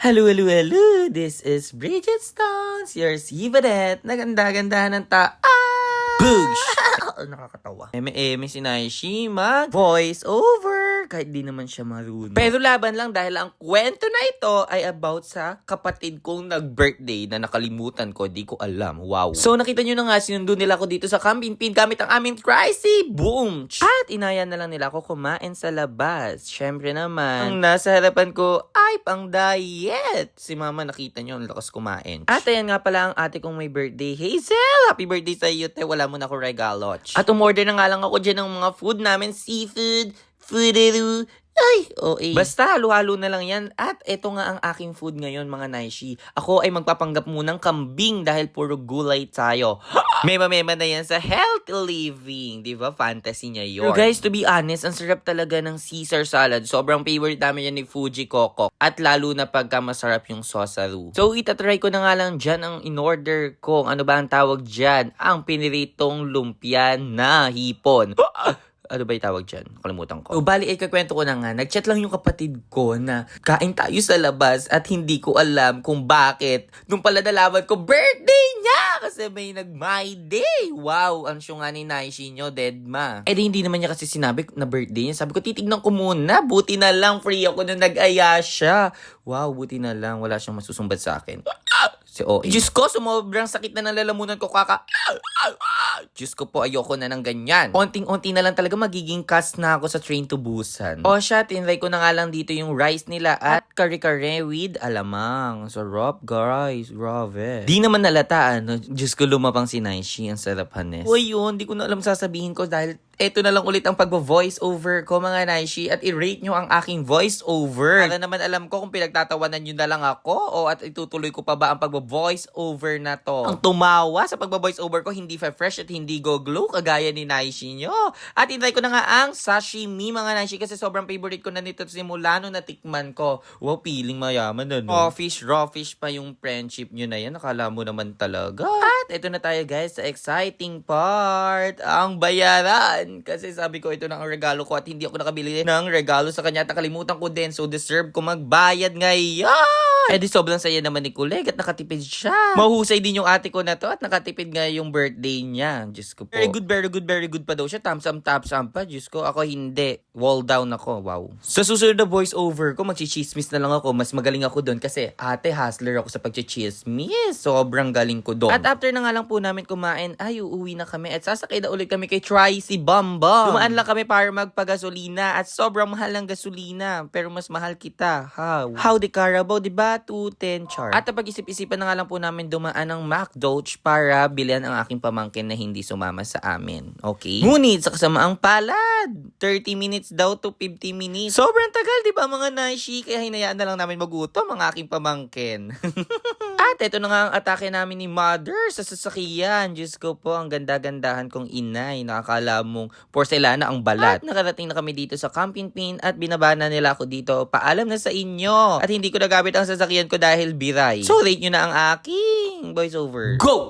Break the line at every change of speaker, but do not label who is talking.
Hello, hello, hello! This is Bridget Stones, your Sivadet. Naganda-gandahan ng Boosh! Nakakatawa. Eme si Naishi voice over kahit di naman siya marunong. Pero laban lang dahil ang kwento na ito ay about sa kapatid kong nag-birthday na nakalimutan ko, di ko alam. Wow. So nakita nyo na nga, sinundo nila ako dito sa Camping gamit ang aming Tricey. Boom! At inaya na lang nila ako kumain sa labas. Syempre naman, ang nasa harapan ko ay pang diet. Si mama nakita nyo, ang lakas kumain. At ayan nga pala ang ate kong may birthday. Hazel! Happy birthday sa iyo, te. Wala mo na ako regalo. At umorder na nga lang ako dyan ng mga food namin. Seafood, foodero. Ay, OA. Basta, halo-halo na lang yan. At eto nga ang aking food ngayon, mga Naishi. Ako ay magpapanggap munang kambing dahil puro gulay tayo. Mema-mema na yan sa healthy living. Diba? Fantasy niya yun. Pero guys, to be honest, ang sarap talaga ng Caesar salad. Sobrang favorite namin yan ni Fuji Coco. At lalo na pagka masarap yung sosaru. So, itatry ko na nga lang dyan ang in-order ko. Ano ba ang tawag dyan? Ang piniritong lumpia na hipon. Ano ba yung tawag dyan? Nakalimutan ko. So, bali, ikakwento ko na nga. Nag-chat lang yung kapatid ko na kain tayo sa labas at hindi ko alam kung bakit. Nung pala nalaman ko, birthday niya! Kasi may nag-my day. Wow! Ang syunga ni Naishi nyo, dead ma. Eh, di hindi naman niya kasi sinabi na birthday niya. Sabi ko, titignan ko muna. Buti na lang, free ako nung nag-aya siya. Wow, buti na lang. Wala siyang masusumbat sa akin. Si OA. Diyos ko, sumobrang sakit na ng lalamunan ko kaka. Diyos ko po, ayoko na ng ganyan. Onting-onti na lang talaga magiging cast na ako sa Train to Busan. O siya, tinry ko na nga lang dito yung rice nila at kare-kare with alamang. Sarap, guys. Grabe. Di naman nalata, ano? Diyos ko, lumapang si Naishi. Ang sarap, hanes. O yun, di ko na alam sasabihin ko dahil eto na lang ulit ang pag-voice over ko, mga Naishi, at i-rate nyo ang aking voice over. Para naman alam ko kung pinagtatawanan nyo na lang ako o at itutuloy ko pa ba ang pag-voice over na to. Ang tumawa sa pag-voice over ko, hindi fresh at hindi go-glow kagaya ni Naishi nyo. At inray ko na nga ang sashimi, mga Naishi, kasi sobrang favorite ko na nito simula nung natikman ko. Wow, feeling mayaman na, no? Raw fish pa yung friendship nyo na yan. Nakala mo naman talaga. At ito na tayo, guys, sa exciting part. Ang bayaran. Kasi sabi ko ito na ang regalo ko at hindi ako nakabili ng regalo sa kanya at nakalimutan ko din. So deserve ko magbayad ngayon. Eh di sobrang saya naman ni Kuleg at nakatipid siya. Mahusay din yung ate ko na to at nakatipid nga yung birthday niya. Diyos ko po. Very good pa daw siya. Thumbs up pa. Diyos ko, ako hindi. Wall down ako. Wow. Sa susunod na voice over ko, magchichismis na lang ako. Mas magaling ako doon kasi ate, hustler ako sa pagchichismis. Sobrang galing ko doon. At after na nga lang po namin kumain, ay uuwi na kami at sasakay na ulit kami kay Tricey Bamba. Dumaan lang kami para magpagasolina at sobrang mahal ng gasolina. Pero mas mahal kita. How the Carabao, diba? 210 char. At pag-isip-isipan na nga lang po namin dumaan ng McDoach para bilhan ang aking pamangkin na hindi sumama sa amin. Okay? Ngunit sa kasamaang palad, 30 minutes daw to 50 minutes. Sobrang tagal, di ba mga Naishi? Kaya hinayaan na lang namin magutom ang aking pamangkin. At ito na nga ang atake namin ni Mother sa sasakyan. Diyos ko po, ang ganda-gandahan kong inay. Nakakala mong porselana ang balat. At nakarating na kami dito sa Camping at binabana nila ako dito. Paalam na sa inyo. At hindi ko nagamit ang sasakyan ko dahil biray. So rate nyo na ang aking voiceover. Go!